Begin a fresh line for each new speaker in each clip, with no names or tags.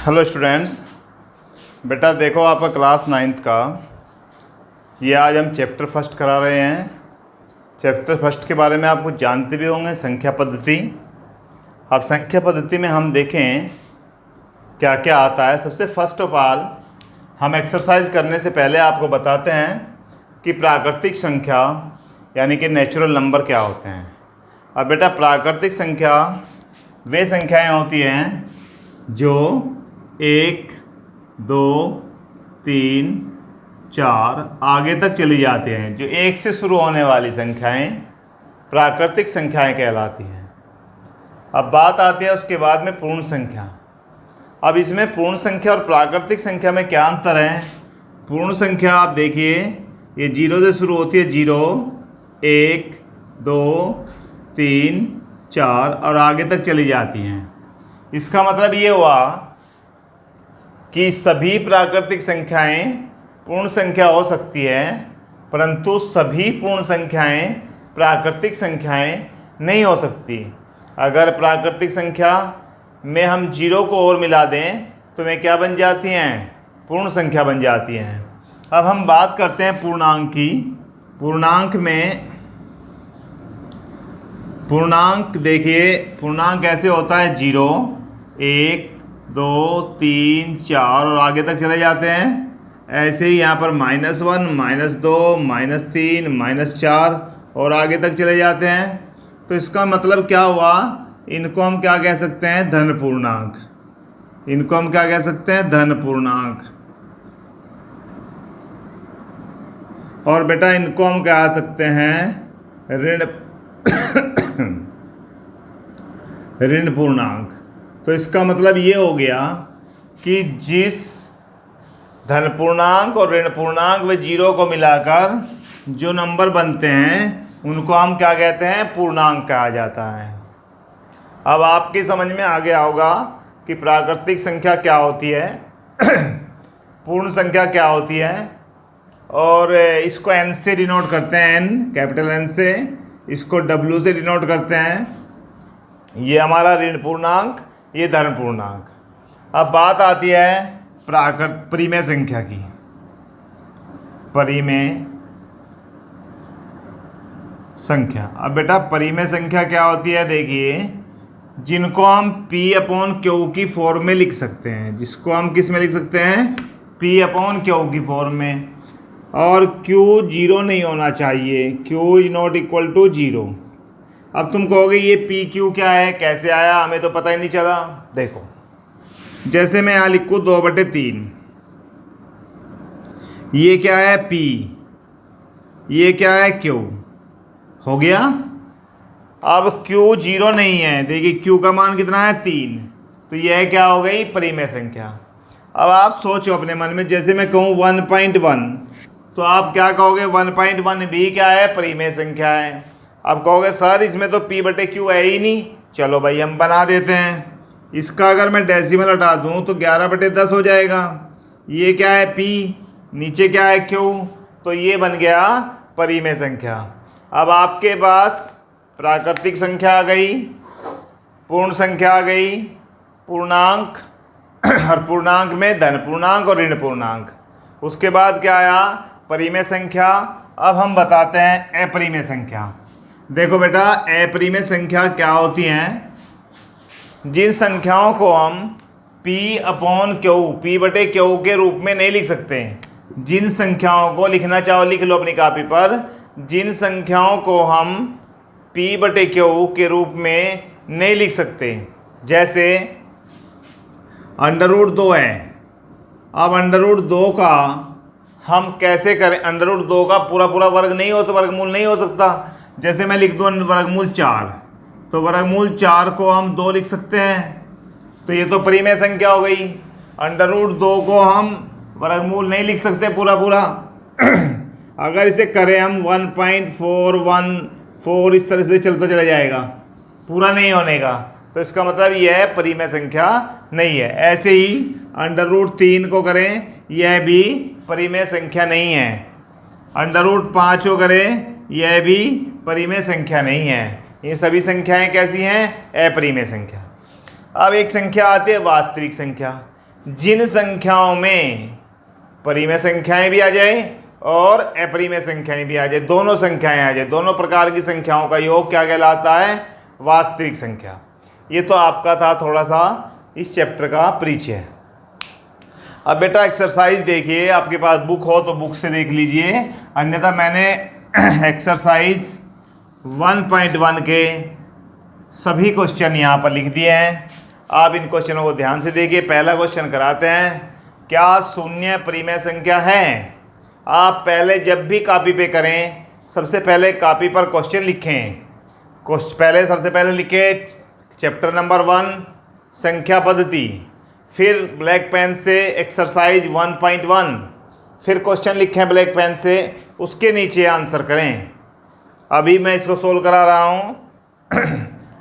Hello students, बेटा देखो आपका क्लास 9th का ये आज हम चैप्टर फर्स्ट करा रहे हैं। चैप्टर फर्स्ट के बारे में आप कुछ जानते भी होंगे, संख्या पद्धति। अब संख्या पद्धति में हम देखें क्या क्या आता है। सबसे फर्स्ट ऑफ ऑल हम एक्सरसाइज करने से पहले आपको बताते हैं कि प्राकृतिक संख्या यानी कि नेचुरल नंबर क्या होते हैं। अब बेटा प्राकृतिक संख्या वे संख्याएं होती हैं जो 1, 2, 3, 4 आगे तक चली जाती हैं। जो 1 से शुरू होने वाली संख्याएं प्राकृतिक संख्याएं कहलाती हैं। अब बात आती है उसके बाद में पूर्ण संख्या। अब इसमें पूर्ण संख्या और प्राकृतिक संख्या में क्या अंतर है। पूर्ण संख्या आप देखिए, ये 0 से शुरू होती है। 0, 1, 2, 3, 4 और आगे तक चली जाती हैं। इसका मतलब ये हुआ कि सभी प्राकृतिक संख्याएं पूर्ण संख्या हो सकती है, परंतु सभी पूर्ण संख्याएं प्राकृतिक संख्याएं नहीं हो सकती। अगर प्राकृतिक संख्या में हम 0 को और मिला दें तो वे क्या बन जाती हैं, पूर्ण संख्या बन जाती हैं। अब हम बात करते हैं पूर्णांक की। पूर्णांक में पूर्णांक देखिए, पूर्णांक कैसे होता है। 0, 1, 2, 3, 4 और आगे तक चले जाते हैं। ऐसे ही यहाँ पर -1, -2, -3, -4 और आगे तक चले जाते हैं। तो इसका मतलब क्या हुआ, इनको हम क्या कह सकते हैं, धन पूर्णांक। इनको हम क्या कह सकते हैं, धन पूर्णांक। और बेटा इनको हम कह सकते हैं ऋण पूर्णांक। तो इसका मतलब ये हो गया कि जिस धन पूर्णांक और ऋण पूर्णांक व 0 को मिलाकर जो नंबर बनते हैं उनको हम क्या कहते हैं, पूर्णांक कहा जाता है। अब आपकी समझ में आ गया होगा कि प्राकृतिक संख्या क्या होती है, पूर्ण संख्या क्या होती है। और इसको n से डिनोट करते हैं, n कैपिटल N से। इसको W से डिनोट करते हैं। ये हमारा ऋण पूर्णांक, ये धन पूर्णांक। अब बात आती है परिमेय संख्या की। परिमेय संख्या। अब बेटा परिमेय संख्या क्या होती है, देखिए, जिनको हम P/Q की फॉर्म में लिख सकते हैं। जिसको हम किस में लिख सकते हैं, P/Q की फॉर्म में। और Q 0 नहीं होना चाहिए। Q is not equal to 0। अब तुम कहोगे ये PQ क्या है, कैसे आया, हमें तो पता ही नहीं चला। देखो, जैसे मैं यहाँ लिखूँ 2/3, ये क्या है P, ये क्या है Q, हो गया। अब Q 0 नहीं है, देखिए Q का मान कितना है, 3। तो यह क्या हो गई, परिमेय संख्या। अब आप सोचो अपने मन में, जैसे मैं कहूँ 1.1, तो आप क्या कहोगे, 1.1 भी क्या है, परिमेय संख्या है। अब कहोगे सर इसमें तो P/Q है ही नहीं। चलो भाई हम बना देते हैं। इसका अगर मैं डेसिमल हटा दूं तो 11/10 हो जाएगा। ये क्या है, P, नीचे क्या है, Q, तो ये बन गया परिमेय संख्या। अब आपके पास प्राकृतिक संख्या आ गई, पूर्ण संख्या आ गई, पूर्णांक और पूर्णांक में धन पूर्णांक और ऋण पूर्णांक। उसके बाद क्या आया, परिमेय संख्या। अब हम बताते हैं अपरिमेय संख्या। देखो बेटा, अपरिमेय संख्या क्या होती हैं, जिन संख्याओं को हम P/Q के रूप में नहीं लिख सकते। जिन संख्याओं को लिखना चाहो लिख लो अपनी कॉपी पर। जिन संख्याओं को हम P/Q के रूप में नहीं लिख सकते, जैसे √2 है। अब √2 का हम कैसे करें, √2 का पूरा वर्ग नहीं हो सकता, वर्गमूल नहीं हो सकता। जैसे मैं लिख दूँ वर्गमूल 4, तो वर्गमूल 4 को हम 2 लिख सकते हैं। तो ये तो परिमेय संख्या हो गई। √2 को हम वर्गमूल नहीं लिख सकते पूरा। अगर इसे करें हम 1.414 इस तरह से चलता चला जाएगा, पूरा नहीं होने का। तो इसका मतलब यह है परिमेय संख्या नहीं है। ऐसे ही √3 को करें, यह भी परिमेय संख्या नहीं है। √5 को करें, यह भी परिमेय संख्या नहीं है। ये सभी संख्याएं कैसी हैं, अपरिमेय संख्या। अब एक संख्या आती है वास्तविक संख्या। जिन संख्याओं में परिमेय संख्याएं भी आ जाए और अपरिमेय संख्याएं भी आ जाए, दोनों संख्याएं आ जाए, दोनों प्रकार की संख्याओं का योग क्या कहलाता है? वास्तविक संख्या। ये तो आपका था थोड़ा सा इस चैप्टर का परिचय। अब बेटा एक्सरसाइज देखिए, आपके पास बुक हो तो बुक से देख लीजिए, अन्यथा मैंने एक्सरसाइज 1.1 के सभी क्वेश्चन यहाँ पर लिख दिए हैं। आप इन क्वेश्चनों को ध्यान से देखिए। पहला क्वेश्चन कराते हैं, क्या शून्य परिमेय संख्या है? आप पहले जब भी कॉपी पे करें, सबसे पहले कॉपी पर क्वेश्चन लिखें। सबसे पहले लिखें चैप्टर नंबर 1 संख्या पद्धति, फिर ब्लैक पेन से एक्सरसाइज 1.1, फिर क्वेश्चन लिखें ब्लैक पेन से, उसके नीचे आंसर करें। अभी मैं इसको सोल्व करा रहा हूँ।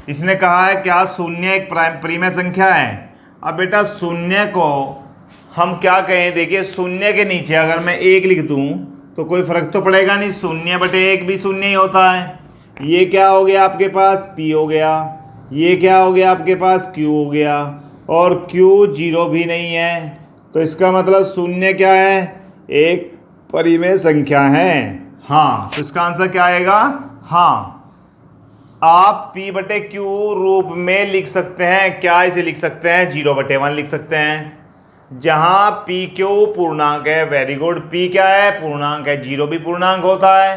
इसने कहा है क्या शून्य एक परिमेय संख्या है? अब बेटा शून्य को हम क्या कहें? देखिए शून्य के नीचे अगर मैं 1 लिख दूँ तो कोई फ़र्क तो पड़ेगा नहीं, 0/1 भी शून्य ही होता है। ये क्या हो गया आपके पास? p हो गया। ये क्या हो गया आपके पास? q हो गया। और q 0 भी नहीं है, तो इसका मतलब शून्य क्या है? एक परिमेय संख्या है। हाँ, तो इसका आंसर क्या आएगा? हाँ, आप p/q रूप में लिख सकते हैं। क्या इसे लिख सकते हैं? 0/1 लिख सकते हैं। जहाँ pq पूर्णांक है, वेरी गुड। p क्या है? पूर्णांक है। 0 भी पूर्णांक होता है,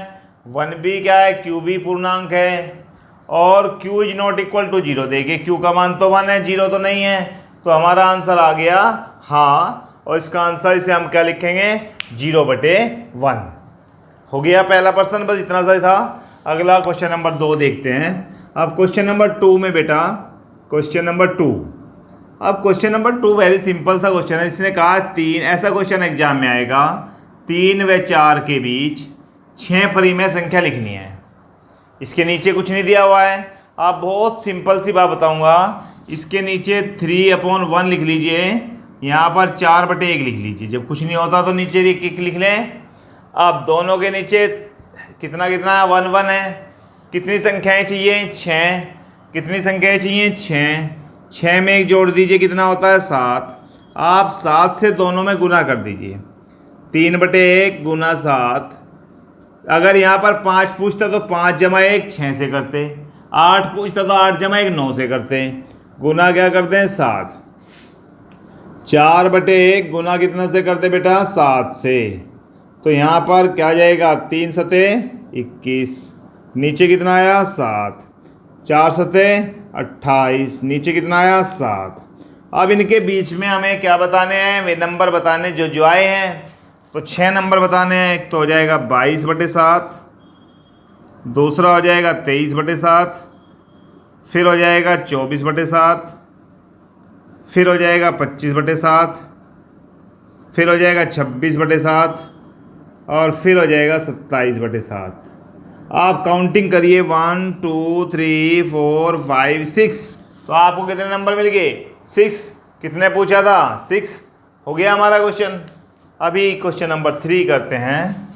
1 भी क्या है? q भी पूर्णांक है। और q is not equal to 0। देखिए q का मान तो 1 है, 0 तो नहीं है, तो हमारा आंसर आ गया हाँ। और इसका आंसर इसे हम क्या लिखेंगे? 0/1 हो गया पहला प्रश्न। बस इतना सा ही था। अगला क्वेश्चन नंबर 2 देखते हैं। अब क्वेश्चन नंबर 2 में बेटा, क्वेश्चन नंबर 2, अब क्वेश्चन नंबर 2 वेरी सिंपल सा क्वेश्चन है। इसने कहा 3, ऐसा क्वेश्चन एग्जाम में आएगा, 3 व 4 के बीच 6 परिमेय संख्या लिखनी है। इसके नीचे कुछ नहीं दिया हुआ है। आप बहुत सिंपल सी बात बताऊंगा, इसके नीचे 3/1 लिख लीजिए, यहाँ पर 4/1 लिख लीजिए। जब कुछ नहीं होता तो नीचे लिख लें। अब दोनों के नीचे कितना कितना 1 1 है। कितनी संख्याएं चाहिए? 6। कितनी संख्याएं चाहिए? 6। 6 में 1 जोड़ दीजिए, कितना होता है? 7। आप 7 से दोनों में गुना कर दीजिए, 3/1 गुना 7। अगर यहाँ पर 5 पूछता तो 5 जमा 1 6 से करते, 8 पूछता तो 8 जमा 1 9 से करते। गुना क्या करते हैं? 7। 4/1 गुना कितना से करते बेटा? 7 से। तो यहाँ पर क्या जाएगा? 3 सते 21, नीचे कितना आया? 7। 4 सते 28, नीचे कितना आया? 7। अब इनके बीच में हमें क्या बताने हैं? वे नंबर बताने जो आए हैं। तो 6 नंबर बताने हैं। एक तो हो जाएगा 22/7, दूसरा हो जाएगा 23/7, फिर हो जाएगा 24/7, फिर हो जाएगा 25/7, फिर हो जाएगा 26/7 और फिर हो जाएगा 27/7। आप काउंटिंग करिए 1 2 3 4 5 6। तो आपको कितने नंबर मिल गए? 6। कितने पूछा था? 6 हो गया हमारा क्वेश्चन। अभी क्वेश्चन नंबर 3 करते हैं।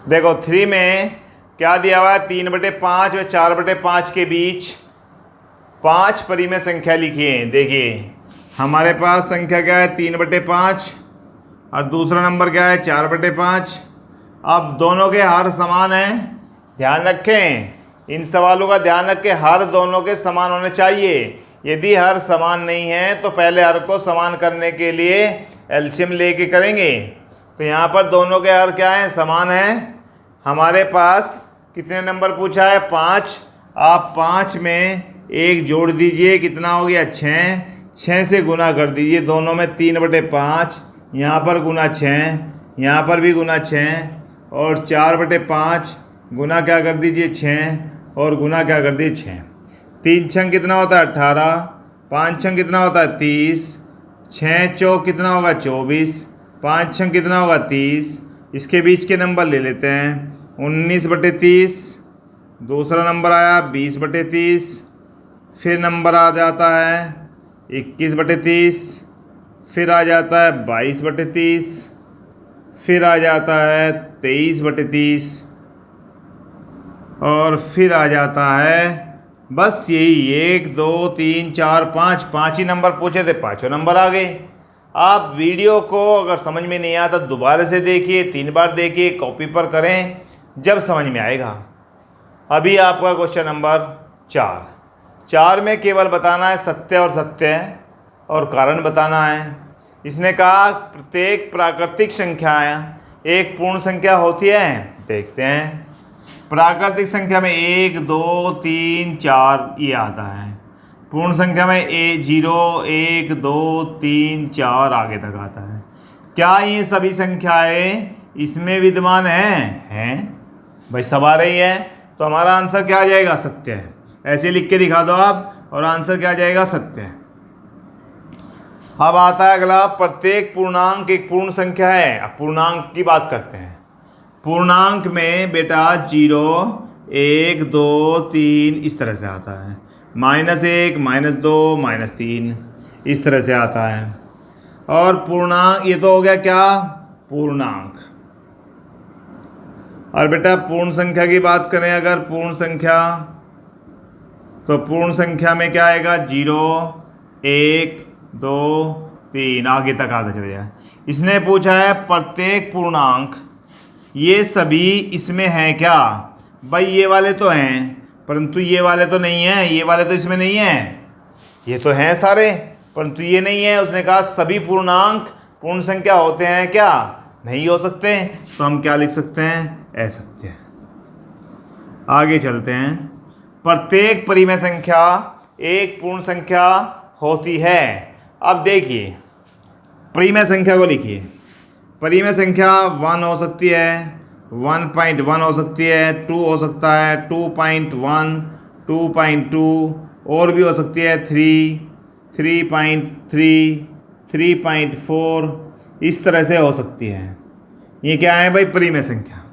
देखो 3 में क्या दिया हुआ है? 3/5 व 4/5 के बीच 5 परिमेय संख्या लिखिए। देखिए हमारे पास संख्या क्या है? 3/5 और दूसरा नंबर क्या है? 4/5। अब दोनों के हर समान हैं। ध्यान रखें, इन सवालों का ध्यान रखें, हर दोनों के समान होने चाहिए। यदि हर समान नहीं है तो पहले हर को समान करने के लिए एलसीएम लेके करेंगे। तो यहाँ पर दोनों के हर क्या हैं? समान हैं। हमारे पास कितने नंबर पूछा है? 5। आप 5 में 1 जोड़ दीजिए, कितना हो गया? 6। 6 से गुना कर दीजिए दोनों में, 3/5, यहाँ पर गुना 6, यहाँ पर भी गुना 6, और 4/5 गुना क्या कर दीजिए? 6 और गुना क्या कर दीजिए? 6। 3 छंग कितना होता है? 18। 5 छंग कितना होता है? 30। 6 चौक कितना होगा? 24। 5 छंग कितना होगा? 30। इसके बीच के नंबर ले लेते हैं। 19/30, दूसरा नंबर आया 20/30, फिर नंबर आ जाता है 21/30, फिर आ जाता है 22/30, फिर आ जाता है 23/30 और फिर आ जाता है बस यही 1 2 3 4 5 5 ही नंबर पूछे थे, पाँचों नंबर आ गए। आप वीडियो को अगर समझ में नहीं आता दोबारा से देखिए, 3 बार देखिए, कॉपी पर करें, जब समझ में आएगा। अभी आपका क्वेश्चन नंबर 4 में केवल बताना है सत्य और सत्य और कारण बताना है। इसने कहा प्रत्येक प्राकृतिक संख्या एक पूर्ण संख्या होती है। देखते हैं, प्राकृतिक संख्या में 1 2 3 4 ये आता है। पूर्ण संख्या में 0 1 2 3 4 आगे तक आता है। क्या ये सभी संख्याएं इसमें विद्यमान हैं? भाई सब आ रही है, तो हमारा आंसर क्या आ जाएगा? सत्य है। ऐसे लिख के दिखा दो आप, और आंसर क्या आ जाएगा? सत्य है। अब आता है अगला, प्रत्येक पूर्णांक एक पूर्ण संख्या है। अब पूर्णांक की बात करते हैं। पूर्णांक में बेटा 0 1 2 3 इस तरह से आता है, -1 -2 -3 इस तरह से आता है। और पूर्णांक ये तो हो गया क्या? पूर्णांक। और बेटा पूर्ण संख्या की बात करें अगर, पूर्ण संख्या, तो पूर्ण संख्या में क्या आएगा? 0 1 2 3 आगे तक आता चले जाए। इसने पूछा है प्रत्येक पूर्णांक ये सभी इसमें हैं क्या? भाई ये वाले तो हैं, परंतु ये वाले तो नहीं हैं, ये वाले तो इसमें नहीं हैं। ये तो हैं सारे, परंतु ये नहीं है। उसने कहा सभी पूर्णांक पूर्ण संख्या होते हैं क्या? नहीं हो सकते। तो हम क्या लिख सकते हैं? असत्य। आगे चलते हैं। प्रत्येक परिमेय संख्या एक पूर्ण संख्या होती है। अब देखिए, परिमेय संख्या को लिखिए। परिमेय संख्या 1 हो सकती है, 1.1 हो सकती है, 2 हो सकता है, 2.1 2.2 और भी हो सकती है, 3 3.3 3.4 इस तरह से हो सकती है। ये क्या है भाई? परिमेय संख्या।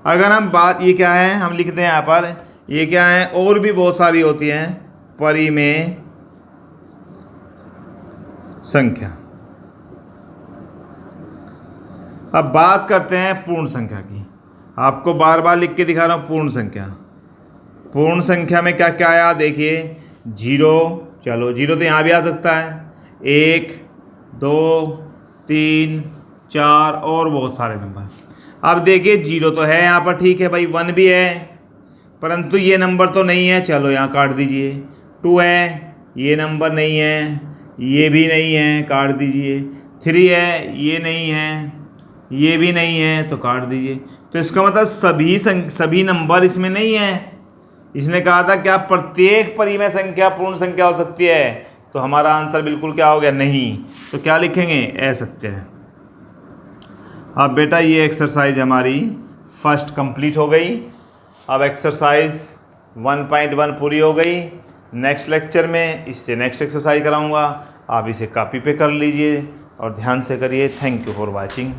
अगर हम बात, ये क्या है हम लिखते हैं यहाँ पर, ये क्या है? और भी बहुत सारी होती हैं परिमेय संख्या। अब बात करते हैं पूर्ण संख्या की। आपको बार बार लिख के दिखा रहा हूँ पूर्ण संख्या। पूर्ण संख्या में क्या क्या आया? देखिए 0, चलो 0 तो यहाँ भी आ सकता है, 1 2 3 4 और बहुत सारे नंबर। अब देखिए 0 तो है यहाँ पर, ठीक है भाई, 1 भी है, परंतु ये नंबर तो नहीं है, चलो यहाँ काट दीजिए। 2 है, ये नंबर नहीं है, ये भी नहीं है, काट दीजिए। 3 है, ये नहीं है, ये भी नहीं है, तो काट दीजिए। तो इसका मतलब सभी नंबर इसमें नहीं है। इसने कहा था क्या प्रत्येक परिमेय संख्या पूर्ण संख्या हो सकती है? तो हमारा आंसर बिल्कुल क्या हो गया? नहीं। तो क्या लिखेंगे? असत्य है। अब बेटा ये एक्सरसाइज हमारी फर्स्ट कंप्लीट हो गई। अब एक्सरसाइज 1.1 पूरी हो गई। नेक्स्ट लेक्चर में इससे नेक्स्ट एक्सरसाइज कराऊंगा, आप इसे कॉपी पे कर लीजिए और ध्यान से करिए। Thank you for watching.